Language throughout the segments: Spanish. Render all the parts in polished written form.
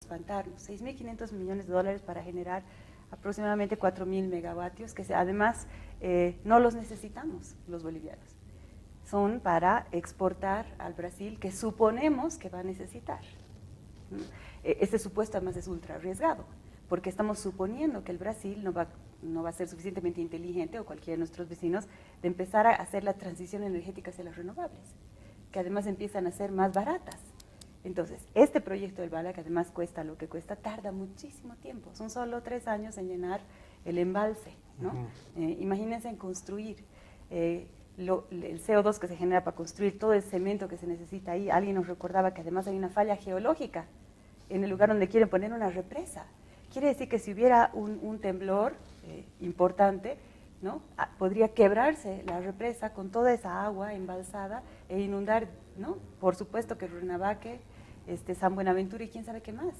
espantarnos. 6.500 millones de dólares para generar aproximadamente 4.000 megavatios, que además no los necesitamos los bolivianos. Son para exportar al Brasil, que suponemos que va a necesitar. Este supuesto además es ultra arriesgado, porque estamos suponiendo que el Brasil no va a ser suficientemente inteligente, o cualquiera de nuestros vecinos, de empezar a hacer la transición energética hacia las renovables, que además empiezan a ser más baratas. Entonces, este proyecto del Bala, que además cuesta lo que cuesta, tarda muchísimo tiempo. Son solo 3 años en llenar el embalse, ¿no? Imagínense en construir el CO2 que se genera para construir todo el cemento que se necesita ahí. Alguien nos recordaba que además hay una falla geológica en el lugar donde quieren poner una represa. Quiere decir que si hubiera un temblor importante, ¿no? Podría quebrarse la represa con toda esa agua embalsada e inundar, ¿no? Por supuesto que Rurrenabaque, San Buenaventura y quién sabe qué más.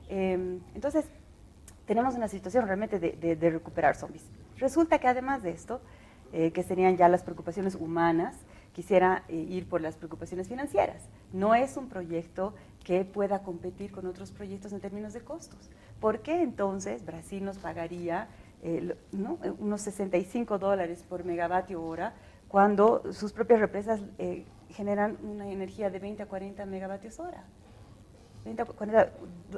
Entonces, tenemos una situación realmente de recuperar zombies. Resulta que además de esto, que serían ya las preocupaciones humanas, quisiera ir por las preocupaciones financieras. No es un proyecto que pueda competir con otros proyectos en términos de costos. ¿Por qué entonces Brasil nos pagaría ¿no? unos $65 por megavatio hora cuando sus propias represas generan una energía de 20 a 40 megavatios hora? 20 a 40,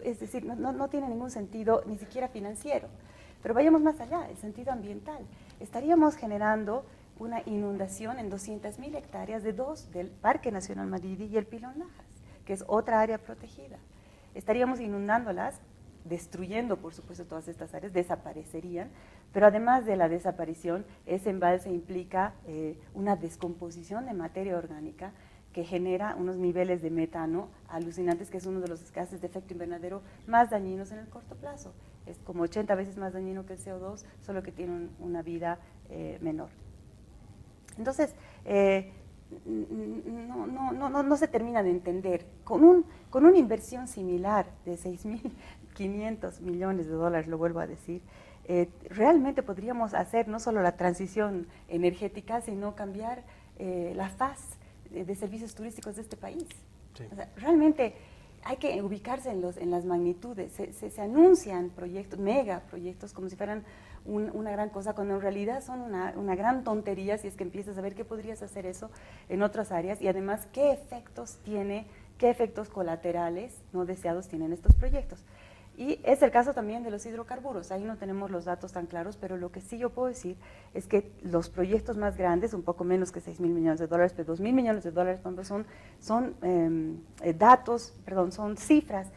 es decir, no tiene ningún sentido, ni siquiera financiero. Pero vayamos más allá, el sentido ambiental. Estaríamos generando una inundación en 200.000 hectáreas del Parque Nacional Madidi y el Pilón Lajas, que es otra área protegida. Estaríamos inundándolas, destruyendo, por supuesto, todas estas áreas, desaparecerían, pero además de la desaparición, ese embalse implica una descomposición de materia orgánica que genera unos niveles de metano alucinantes, que es uno de los gases de efecto invernadero más dañinos en el corto plazo. Es como 80 veces más dañino que el CO2, solo que tiene una vida menor. Entonces, no se termina de entender. Con una inversión similar de 6.500 millones de dólares, lo vuelvo a decir, realmente podríamos hacer no solo la transición energética, sino cambiar la faz de servicios turísticos de este país. Sí. O sea, realmente hay que ubicarse en las magnitudes. Se anuncian proyectos, megaproyectos, como si fueran una gran cosa, cuando en realidad son una gran tontería si es que empiezas a ver qué podrías hacer eso en otras áreas, y además qué efectos colaterales no deseados tienen estos proyectos. Y es el caso también de los hidrocarburos. Ahí no tenemos los datos tan claros, pero lo que sí yo puedo decir es que los proyectos más grandes, un poco menos que 6.000 millones de dólares, pero 2.000 millones de dólares, son cifras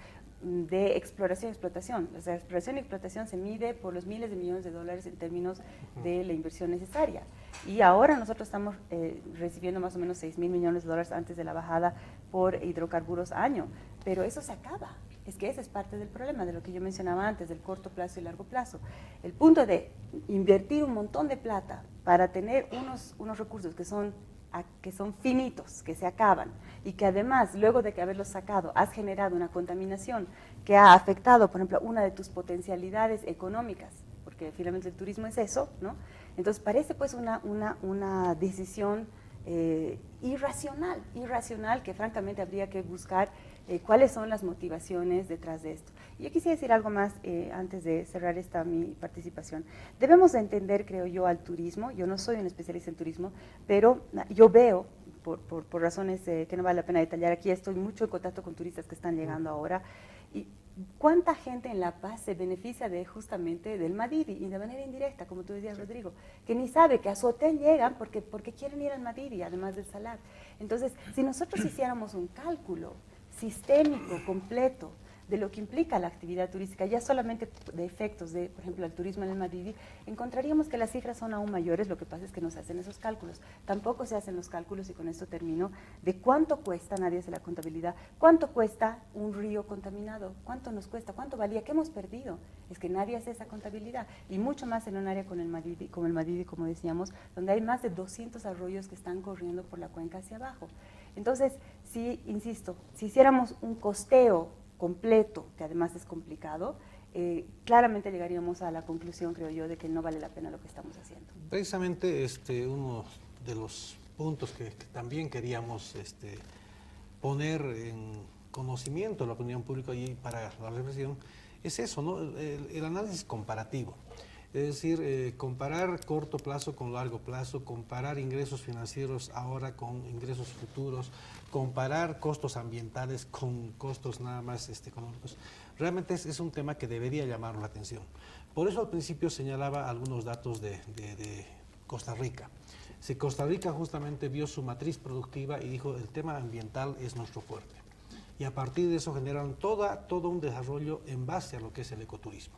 de exploración y explotación. O sea, exploración y explotación se mide por los miles de millones de dólares en términos de la inversión necesaria. Y ahora nosotros estamos recibiendo más o menos 6.000 millones de dólares antes de la bajada por hidrocarburos año, pero eso se acaba. Es que ese es parte del problema, de lo que yo mencionaba antes, del corto plazo y largo plazo. El punto de invertir un montón de plata para tener unos recursos que son finitos, que se acaban, y que además, luego de que haberlos sacado, has generado una contaminación que ha afectado, por ejemplo, una de tus potencialidades económicas, porque finalmente el turismo es eso, ¿no? Entonces parece pues una decisión irracional, que francamente habría que buscar cuáles son las motivaciones detrás de esto. Y yo quisiera decir algo más antes de cerrar mi participación. Debemos de entender, creo yo, al turismo. Yo no soy un especialista en turismo, pero yo veo, por razones que no vale la pena detallar aquí, estoy mucho en contacto con turistas que están llegando ahora, y cuánta gente en La Paz se beneficia justamente del Madidi, y de manera indirecta, como tú decías, Rodrigo, que ni sabe que a su hotel llegan porque quieren ir al Madidi, además del Salar. Entonces, si nosotros hiciéramos un cálculo sistémico, completo, de lo que implica la actividad turística, ya solamente de efectos de, por ejemplo, el turismo en el Madidi, encontraríamos que las cifras son aún mayores. Lo que pasa es que no se hacen esos cálculos. Tampoco se hacen los cálculos, y con esto termino, de cuánto cuesta, nadie hace la contabilidad, cuánto cuesta un río contaminado, cuánto nos cuesta, cuánto valía, qué hemos perdido. Es que nadie hace esa contabilidad, y mucho más en un área como el Madidi, como decíamos, donde hay más de 200 arroyos que están corriendo por la cuenca hacia abajo. Entonces, insisto, si hiciéramos un costeo completo, que además es complicado, claramente llegaríamos a la conclusión, creo yo, de que no vale la pena lo que estamos haciendo. Precisamente uno de los puntos que también queríamos poner conocimiento de la opinión pública y para la reflexión es eso, ¿no? El análisis comparativo. Es decir, comparar corto plazo con largo plazo, comparar ingresos financieros ahora con ingresos futuros, comparar costos ambientales con costos nada más económicos. Realmente es un tema que debería llamar la atención. Por eso al principio señalaba algunos datos de Costa Rica. Si Costa Rica justamente vio su matriz productiva y dijo el tema ambiental es nuestro fuerte. Y a partir de eso generaron todo un desarrollo en base a lo que es el ecoturismo.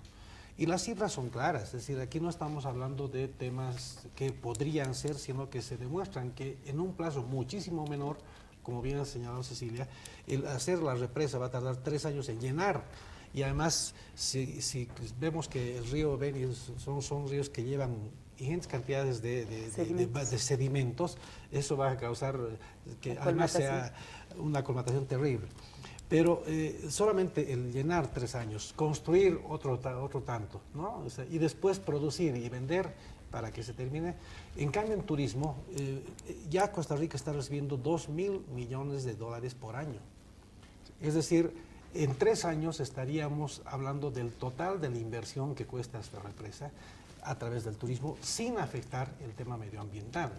Y las cifras son claras, es decir, aquí no estamos hablando de temas que podrían ser, sino que se demuestran que en un plazo muchísimo menor, como bien ha señalado Cecilia, el hacer la represa va a tardar 3 años en llenar. Y además, si vemos que el río Beni son ríos que llevan ingentes cantidades de sedimentos, eso va a causar que además sea una colmatación terrible. Pero solamente el llenar 3 años, construir otro tanto, ¿no? O sea, y después producir y vender para que se termine. En cambio, en turismo, ya Costa Rica está recibiendo $2.000 millones por año. Es decir, en 3 años estaríamos hablando del total de la inversión que cuesta esta represa a través del turismo sin afectar el tema medioambiental.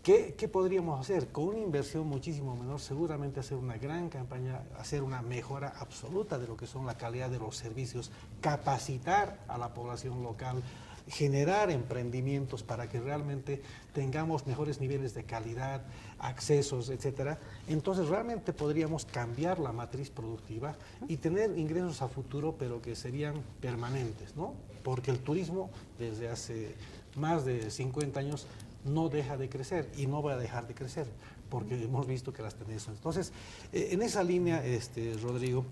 ¿Qué podríamos hacer? Con una inversión muchísimo menor, seguramente hacer una gran campaña, hacer una mejora absoluta de lo que son la calidad de los servicios, capacitar a la población local, generar emprendimientos para que realmente tengamos mejores niveles de calidad, accesos, etcétera. Entonces realmente podríamos cambiar la matriz productiva y tener ingresos a futuro, pero que serían permanentes, ¿no? Porque el turismo desde hace más de 50 años no deja de crecer y no va a dejar de crecer, porque hemos visto que las tendencias. Entonces, en esa línea, Rodrigo,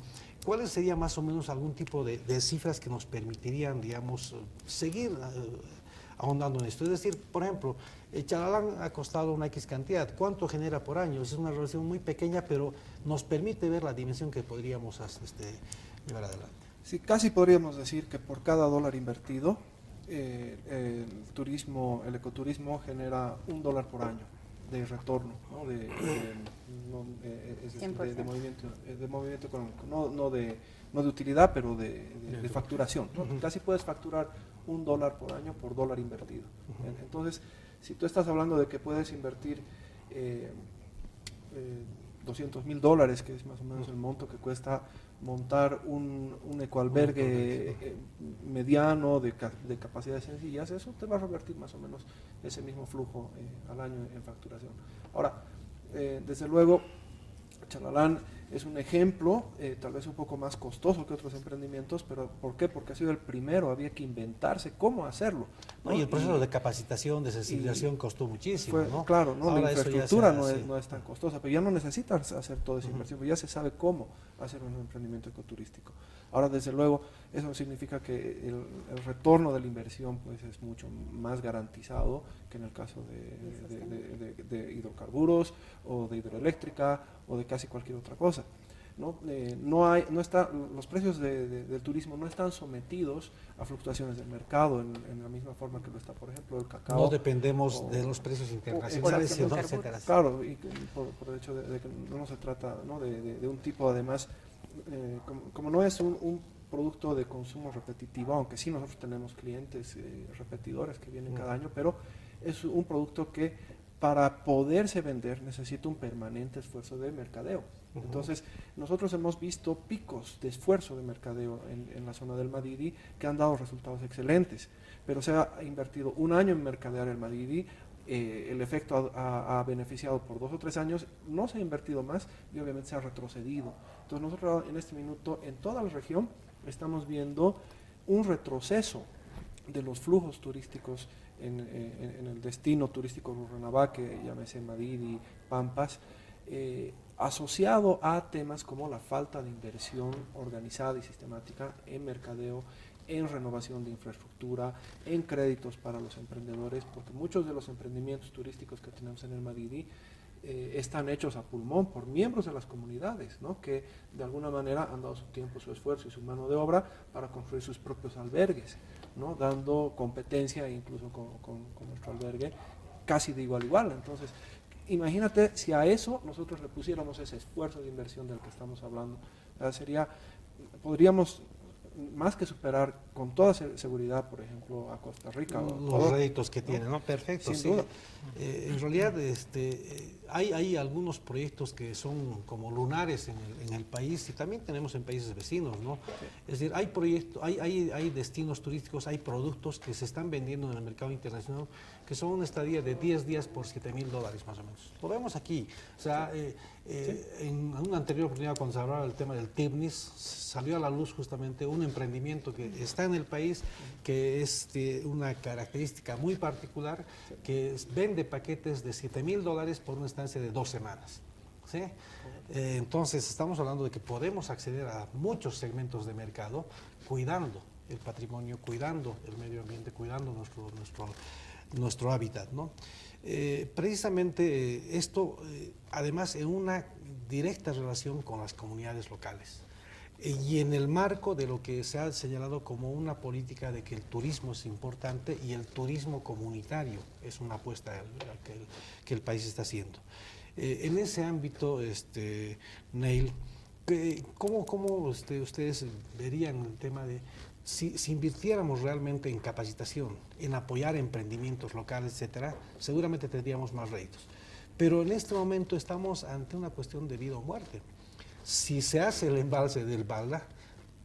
¿cuáles serían más o menos algún tipo de cifras que nos permitirían, digamos, seguir ahondando en esto? Es decir, por ejemplo, Chalalán ha costado una X cantidad, ¿cuánto genera por año? Es una relación muy pequeña, pero nos permite ver la dimensión que podríamos llevar adelante. Sí, casi podríamos decir que por cada dólar invertido, el ecoturismo genera $1 por año de retorno, ¿no? de movimiento económico, no de utilidad, pero de facturación, ¿no? Casi puedes facturar $1 por año por dólar invertido. Entonces, si tú estás hablando de que puedes invertir $200.000, que es más o menos el monto que cuesta montar un ecoalbergue mediano de capacidades sencillas, eso te va a revertir más o menos ese mismo flujo al año en facturación. Ahora, desde luego, Chalalán es un ejemplo, tal vez un poco más costoso que otros emprendimientos, pero ¿por qué? Porque ha sido el primero, había que inventarse cómo hacerlo, ¿no? Y el proceso de capacitación, de sensibilización costó muchísimo, ¿no? Claro, ¿no? La infraestructura no es tan sí. costosa, pero ya no necesitas hacer toda esa inversión, pero ya se sabe cómo hacer un emprendimiento ecoturístico. Ahora, desde luego, eso significa que el retorno de la inversión pues, es mucho más garantizado que en el caso de hidrocarburos o de hidroeléctrica o de casi cualquier otra cosa. Los precios del turismo no están sometidos a fluctuaciones del mercado en la misma forma que lo está, por ejemplo, el cacao. No dependemos de los precios internacionales, etcétera. Claro, y por el hecho de que no se trata, ¿no? de un tipo, además, como no es un producto de consumo repetitivo, aunque sí nosotros tenemos clientes repetidores que vienen cada año, pero es un producto que para poderse vender necesita un permanente esfuerzo de mercadeo. Entonces, nosotros hemos visto picos de esfuerzo de mercadeo en la zona del Madidi que han dado resultados excelentes, pero se ha invertido un año en mercadear el Madidi, el efecto ha beneficiado por 2 o 3 años, no se ha invertido más y obviamente se ha retrocedido. Entonces, nosotros en este minuto en toda la región estamos viendo un retroceso de los flujos turísticos en el destino turístico Rurrenabaque, que llámese Madidi, Pampas, asociado a temas como la falta de inversión organizada y sistemática en mercadeo, en renovación de infraestructura, en créditos para los emprendedores, porque muchos de los emprendimientos turísticos que tenemos en el Madidi están hechos a pulmón por miembros de las comunidades, ¿no? Que de alguna manera han dado su tiempo, su esfuerzo y su mano de obra para construir sus propios albergues, ¿no? Dando competencia incluso con nuestro albergue casi de igual a igual. Entonces, imagínate si a eso nosotros le pusiéramos ese esfuerzo de inversión del que estamos hablando. Podríamos más que superar con toda seguridad, por ejemplo, a Costa Rica. Los réditos que tiene, ¿no? Perfecto, Sin sí. duda. En realidad hay algunos proyectos que son como lunares en el país y también tenemos en países vecinos, ¿no? Sí. Es decir, hay proyectos, hay destinos turísticos, hay productos que se están vendiendo en el mercado internacional que son una estadía de 10 días por $7,000 más o menos. Lo vemos aquí. O sea, en una anterior oportunidad cuando se hablaba del tema del TIBNIS, salió a la luz justamente un emprendimiento que está en el país, que es una característica muy particular, que vende paquetes de $7,000 por una estancia de 2 semanas. ¿Sí? Entonces estamos hablando de que podemos acceder a muchos segmentos de mercado cuidando el patrimonio, cuidando el medio ambiente, cuidando nuestro hábitat, ¿no? Precisamente esto, además, en una directa relación con las comunidades locales y en el marco de lo que se ha señalado como una política de que el turismo es importante y el turismo comunitario es una apuesta que el país está haciendo. En ese ámbito, Neil, ¿cómo ustedes verían el tema de si invirtiéramos realmente en capacitación, en apoyar emprendimientos locales, etcétera, seguramente tendríamos más réditos? Pero en este momento estamos ante una cuestión de vida o muerte. Si se hace el embalse del Balda,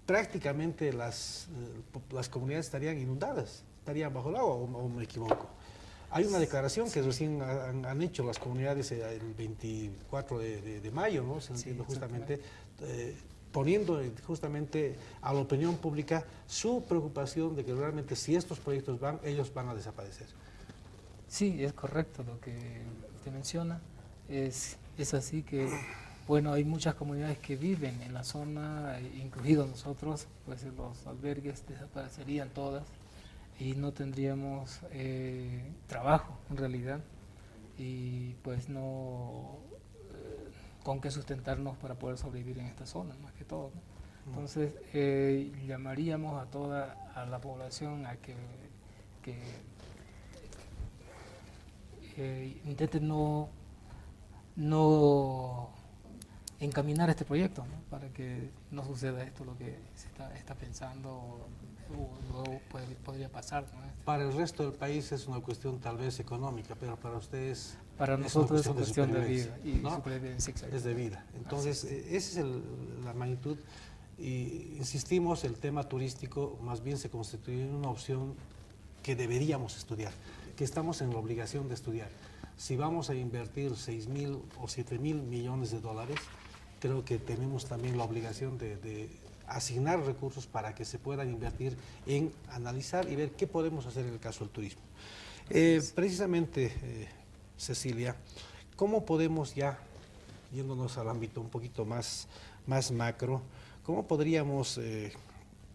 prácticamente las comunidades estarían inundadas, estarían bajo el agua, o me equivoco. Hay una declaración que recién han hecho las comunidades el 24 de mayo, ¿no? Se entiende justamente, poniendo justamente a la opinión pública su preocupación de que realmente si estos proyectos van, ellos van a desaparecer. Sí, es correcto lo que usted menciona. Es así que, bueno, hay muchas comunidades que viven en la zona, incluidos nosotros, pues los albergues desaparecerían todas y no tendríamos trabajo en realidad y pues no con qué sustentarnos para poder sobrevivir en esta zona, más que todo, ¿no? Entonces llamaríamos a la población a que intenten no encaminar este proyecto, ¿no? Para que no suceda esto lo que se está pensando o luego podría pasar, ¿no? Para el resto del país es una cuestión tal vez económica, pero para ustedes para nosotros es una cuestión de supervivencia, vida y ¿no? supervivencia, exacto. Es de vida. Entonces, esa es la magnitud. Y insistimos, el tema turístico más bien se constituye en una opción que deberíamos estudiar, que estamos en la obligación de estudiar. Si vamos a invertir 6,000 o 7,000 millones de dólares, creo que tenemos también la obligación de asignar recursos para que se puedan invertir en analizar y ver qué podemos hacer en el caso del turismo. Precisamente, Cecilia, ¿cómo podemos ya, yéndonos al ámbito un poquito más macro, cómo podríamos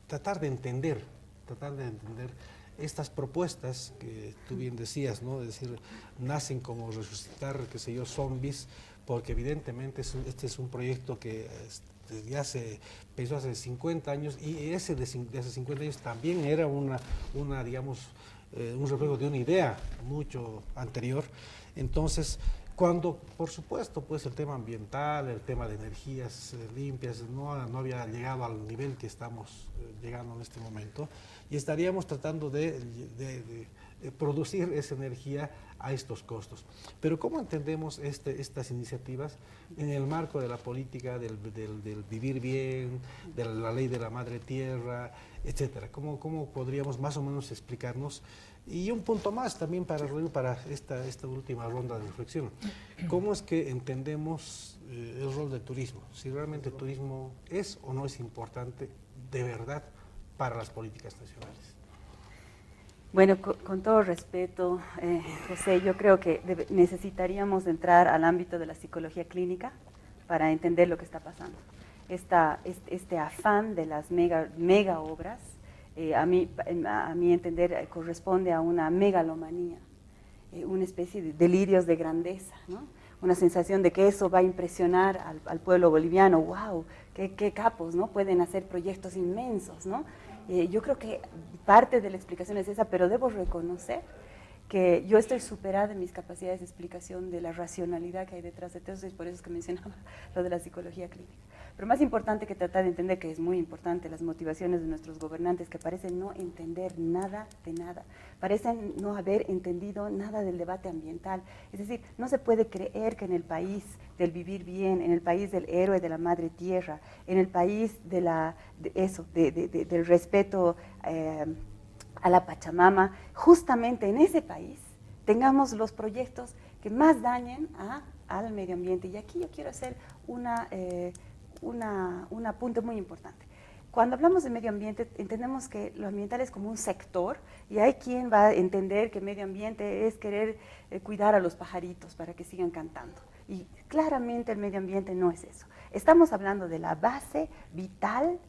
tratar de entender estas propuestas que tú bien decías, ¿no? Es decir, nacen como resucitar, qué sé yo, zombies, porque evidentemente este es un proyecto que ya se pensó hace 50 años y ese de hace 50 años también era digamos, un reflejo de una idea mucho anterior. Entonces, cuando, por supuesto, pues el tema ambiental, el tema de energías limpias no había llegado al nivel que estamos llegando en este momento y estaríamos tratando de producir esa energía a estos costos. Pero ¿cómo entendemos estas iniciativas en el marco de la política del vivir bien, de la ley de la madre tierra, etcétera? ¿Cómo podríamos más o menos explicarnos? Y un punto más también para esta última ronda de reflexión. ¿Cómo es que entendemos el rol del turismo? Si realmente el turismo es o no es importante de verdad para las políticas nacionales. Bueno, con todo respeto, José, yo creo que necesitaríamos entrar al ámbito de la psicología clínica para entender lo que está pasando. Este afán de las mega obras, a mi entender, corresponde a una megalomanía, una especie de delirios de grandeza, ¿no? Una sensación de que eso va a impresionar al pueblo boliviano. ¡Wow! ¡Qué capos!, ¿no? Pueden hacer proyectos inmensos, ¿no? Yo creo que parte de la explicación es esa, pero debo reconocer que yo estoy superada en mis capacidades de explicación de la racionalidad que hay detrás de todo eso, y por eso es que mencionaba lo de la psicología clínica. Pero más importante que tratar de entender, que es muy importante, las motivaciones de nuestros gobernantes, que parecen no entender nada de nada, parecen no haber entendido nada del debate ambiental. Es decir, no se puede creer que en el país del vivir bien, en el país del héroe de la madre tierra, en el país del respeto a la Pachamama, justamente en ese país tengamos los proyectos que más dañen al medio ambiente. Y aquí yo quiero hacer un apunte muy importante. Cuando hablamos de medio ambiente, entendemos que lo ambiental es como un sector, y hay quien va a entender que medio ambiente es querer cuidar a los pajaritos para que sigan cantando. Y claramente el medio ambiente no es eso. Estamos hablando de la base vital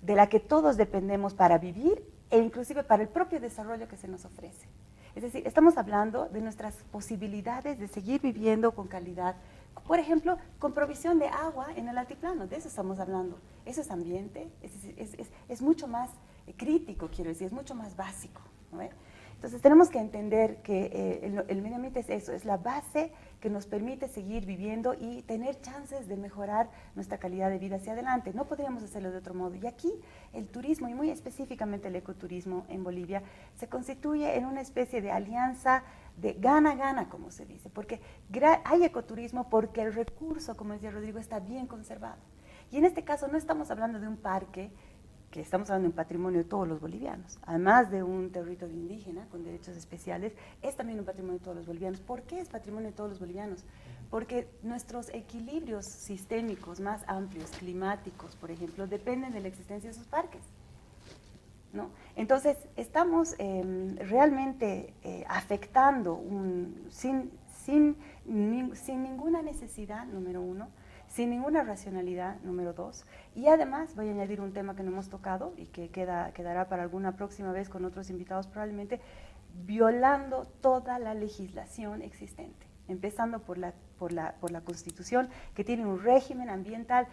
de la que todos dependemos para vivir e inclusive para el propio desarrollo que se nos ofrece. Es decir, estamos hablando de nuestras posibilidades de seguir viviendo con calidad. Por ejemplo, con provisión de agua en el altiplano, de eso estamos hablando. Eso es ambiente, es mucho más crítico, quiero decir, es mucho más básico, ¿no? Entonces tenemos que entender que el medio ambiente es eso, es la base que nos permite seguir viviendo y tener chances de mejorar nuestra calidad de vida hacia adelante. No podríamos hacerlo de otro modo. Y aquí el turismo, y muy específicamente el ecoturismo en Bolivia, se constituye en una especie de alianza de gana-gana, como se dice, porque hay ecoturismo porque el recurso, como decía Rodrigo, está bien conservado. Y en este caso no estamos hablando de un parque, que estamos hablando de un patrimonio de todos los bolivianos, además de un territorio indígena con derechos especiales, es también un patrimonio de todos los bolivianos. ¿Por qué es patrimonio de todos los bolivianos? Porque nuestros equilibrios sistémicos más amplios, climáticos, por ejemplo, dependen de la existencia de esos parques, ¿no? Entonces, estamos realmente afectando sin ninguna necesidad, número uno, sin ninguna racionalidad, número dos, y además voy a añadir un tema que no hemos tocado y que quedará para alguna próxima vez con otros invitados probablemente, violando toda la legislación existente, empezando por la Constitución, que tiene un régimen ambiental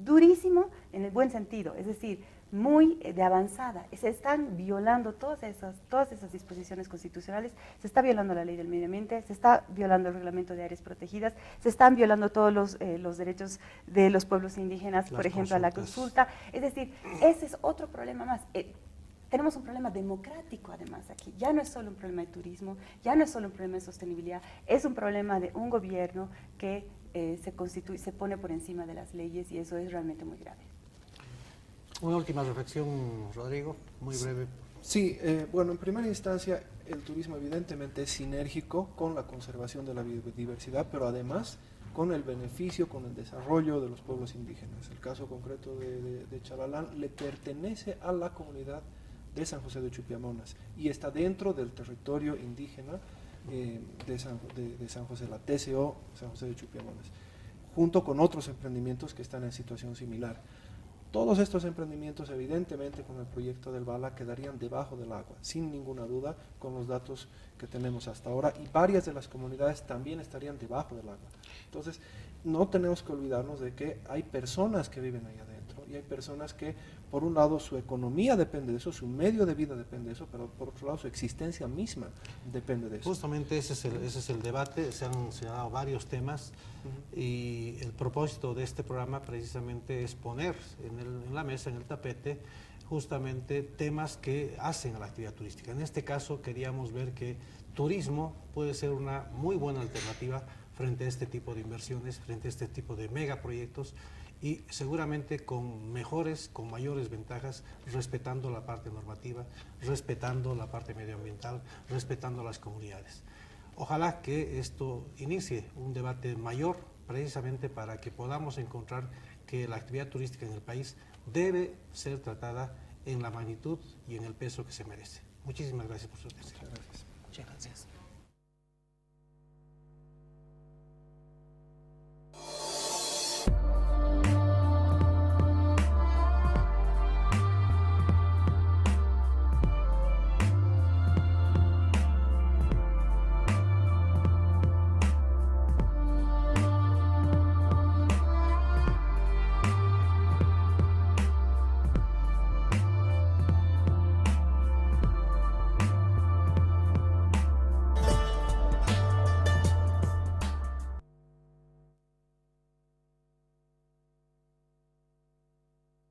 durísimo en el buen sentido, es decir, muy de avanzada. Se están violando todas esas disposiciones constitucionales, se está violando la ley del medio ambiente, se está violando el reglamento de áreas protegidas, se están violando todos los derechos de los pueblos indígenas, por ejemplo, a la consulta. Es decir, ese es otro problema más. Tenemos un problema democrático además aquí. Ya no es solo un problema de turismo, ya no es solo un problema de sostenibilidad, es un problema de un gobierno que se pone por encima de las leyes, y eso es realmente muy grave. Una última reflexión, Rodrigo, muy breve. Sí, bueno, en primera instancia el turismo evidentemente es sinérgico con la conservación de la biodiversidad, pero además con el beneficio, con el desarrollo de los pueblos indígenas. El caso concreto de Chalalán le pertenece a la comunidad de San José de Chupiamonas y está dentro del territorio indígena de San José, la TCO San José de Chupiamonas, junto con otros emprendimientos que están en situación similar. Todos estos emprendimientos, evidentemente, con el proyecto del Bala, quedarían debajo del agua, sin ninguna duda, con los datos que tenemos hasta ahora, y varias de las comunidades también estarían debajo del agua. Entonces, no tenemos que olvidarnos de que hay personas que viven ahí adentro, y hay personas que, por un lado, su economía depende de eso, su medio de vida depende de eso, pero por otro lado, su existencia misma depende de eso. Justamente ese es el debate, se han dado varios temas, y el propósito de este programa precisamente es poner en la mesa, en el tapete, justamente temas que hacen a la actividad turística. En este caso queríamos ver que turismo puede ser una muy buena alternativa frente a este tipo de inversiones, frente a este tipo de megaproyectos, y seguramente con mayores ventajas, respetando la parte normativa, respetando la parte medioambiental, respetando a las comunidades. Ojalá que esto inicie un debate mayor, precisamente para que podamos encontrar que la actividad turística en el país debe ser tratada en la magnitud y en el peso que se merece. Muchísimas gracias por su atención. Muchas gracias. Muchas gracias.